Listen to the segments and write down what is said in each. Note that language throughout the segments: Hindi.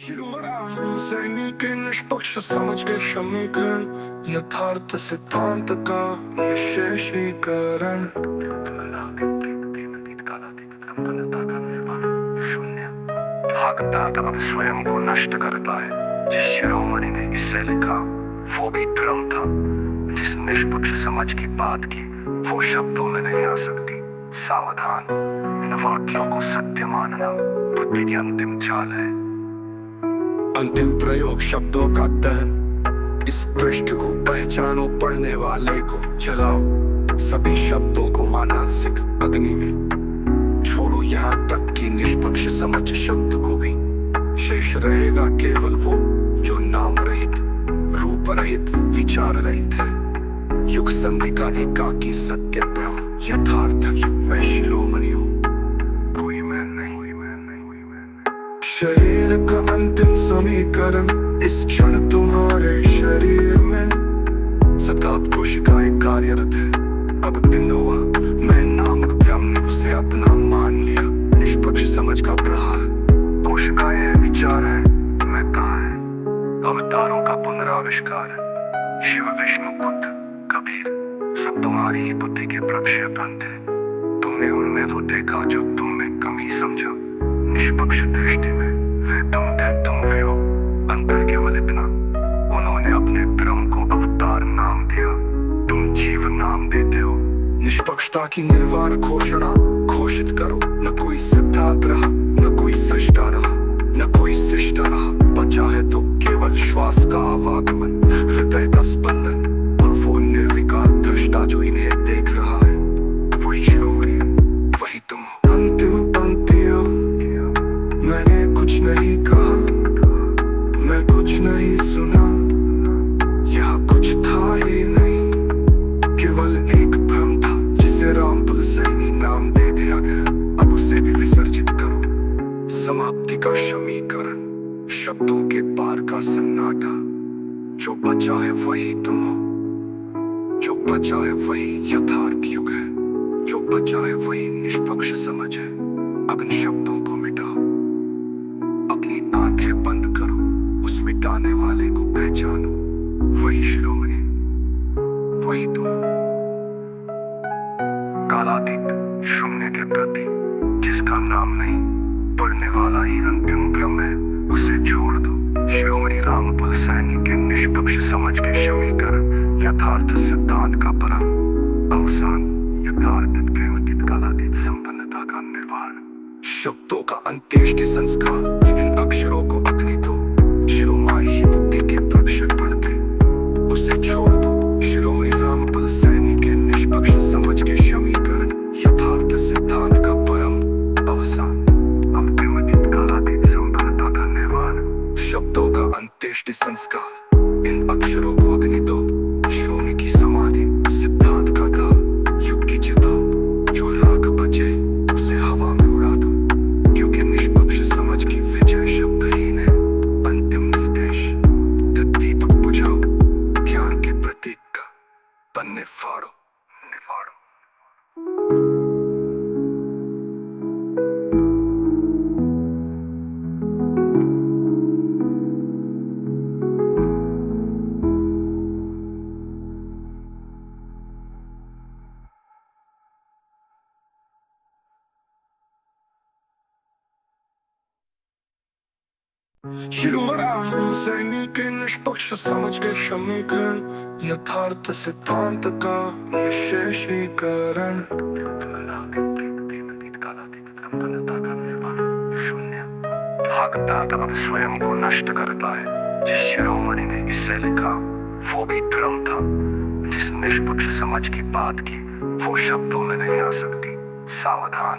सैनिक निष्पक्ष समझ के समीकरण यथार्थ सिद्धांत का विशेषीकरण। भागता स्वयं को नष्ट करता है। जिस शिरोमणि ने इससे लिखा वो भी भ्रम था। जिस निष्पक्ष समझ की बात की वो शब्दों में नहीं आ सकती। सावधान, इन वाक्यों को सत्य मानना बुद्धि की अंतिम चाल है। अंतिम प्रयोग शब्दों का दहन। इस पृष्ठ को पहचानो, पढ़ने वाले को जलाओ। सभी शब्दों को मानसिक अग्नि में छोड़ो, यहाँ तक कि निष्पक्ष समझ शब्द को भी। शेष रहेगा केवल वो जो नाम रहित, रूप रहित, विचार रहित है। युग संधि का एकाकी सत्य ब्रह्म यथार्थ मैं शिरोमणि हूँ। कोई मैं नहीं। शरीर का अंतिम समीकरण। इस क्षण तुम्हारे शरीर में सतत कोशिकाएं कार्यरत है। अब दिन हुआ, मैं नामक ब्रह्म ने उसे अपना मान लिया। निष्पक्ष समझ का प्रहार। कोशिकाएं है, विचार है, मैं कहाँ है। अवतारों का पुनराविष्कार है। शिव, विष्णु, बुद्ध, कबीर सब तुम्हारी ही बुद्धि के प्रक्षेपण थे। तुमने उनमें वो देखा जो तुम में कमी समझा। निष्पक्ष दृष्टि में वे तुम थे, तुम वे हो। अंतर केवल इतना, उन्होंने अपने ब्रह्म को अवतार नाम दिया, तुम जीव नाम देते हो। निष्पक्षता की निर्वाण घोषणा घोषित करो। न कोई सिद्धांत रहा, न कोई सृष्टा रहा, न कोई सृष्टा रहा। बचा है तो केवल श्वास का आवागमन, हृदय का स्पंदन और वो निर्विकार दृष्टा जो इन्हें देख रहा है। वही शिरोमणि, वही तुम हो। अंतिम पंक्तियां। मैंने कुछ नहीं कहा, मैं कुछ नहीं सुना, यह कुछ था ही नहीं। केवल एक भ्रम था जिसे रामपुर सैनी नाम दे दिया गया। अब उसे भी विसर्जित करो। समाप्ति का समीकरण। शब्दों के पार का सन्नाटा। जो बचा है वही तुम हो। जो बचा है वही यथार्थ युग है। जो बचा है वही निष्पक्ष समझ है। अग्नि शब्दों को मिटाओ, अपनी आंखें बंद करो, उस मिटाने वाले को पहचानो। वही शिरोमणि, वही तुम। कालातीत, शून्य के प्रति जिसका नाम नहीं, पढ़ने वाला ही अंतिम ब्रह्म है, उसे छोड़ दो। शिरोमणि रामपुर सैनी के निष्पक्ष समझ के समीकरण। यथार्थ सिद्धांत का परम अवसान। यथार्थ प्रेमतीत कालातीत संपन्नता का निर्वाण। शब्दों का अंत्येष्टि संस्कार। इन अक्षरों को अग्नि दो, शिरोमणि ही बुद्धि के प्रक्षेपण थे, उसे छोड़ दो। शिरोमणि रामपुर सैनी के निष्पक्ष समझ के समीकरण। यथार्थ सिद्धांत का परम अवसान। अप्रेमतीत कालातीत संपन्नता का निर्वाण। शब्दों का अंत्येष्टि संस्कार। इन अक्षरों को अग्नि दो, शिरोमणि की समाधि, सिद्धांत का दाव, युग की चिता। जो राग बचे उसे हवा में उड़ा दो, क्योंकि निष्पक्ष समझ की विजय शब्दहीन है। अंतिम निर्देश। दीपक बुझाओ, ज्ञान के प्रतीक का पन्ने फाड़ो। शिरोमणि सैनिक निष्पक्ष समझ के समीकरण। यथार्थ सिद्धांत का विशेषीकरण। भागता स्वयं को नष्ट करता है। जिस शिरोमणि ने इससे लिखा वो भी भ्रम था। जिस निष्पक्ष समझ की बात की वो शब्दों में नहीं आ सकती। सावधान,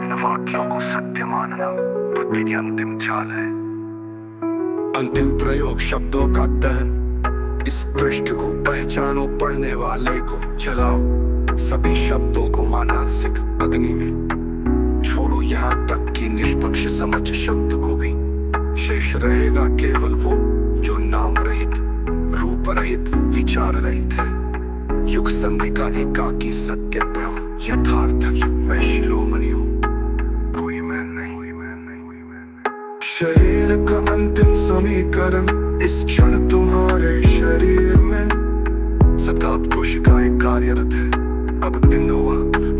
इन वाक्यों को सत्य मानना बुद्धि की अंतिम चाल है। अंतिम प्रयोग शब्दों का दहन। इस पृष्ठ को पहचानो, पढ़ने वाले को जलाओ। सभी शब्दों को मानसिक अग्नि में छोड़ो, यहाँ तक कि निष्पक्ष समझ शब्द को भी। शेष रहेगा केवल वो जो नाम रहित, रूप रहित, विचार रहित है। युग संधि का एकाकी सत्य ब्रह्म यथार्थ मैं शिरोमणि हूँ। कोई मैं नहीं। शरीर का अंतिम समीकरण इस क्षण तुम्हारे शरीर में सतत कोशिकाएं कार्यरत है। अब बिनोवा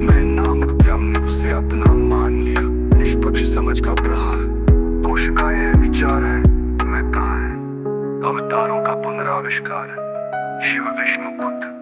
मैं नामक ब्रह्म ने उसे अपना मान लिया। निष्पक्ष समझ का प्रहार, कोशिकाएं है, विचार है, मैं कहाँ है, अवतारों का पुनराविष्कार, शिव विष्णु बुद्ध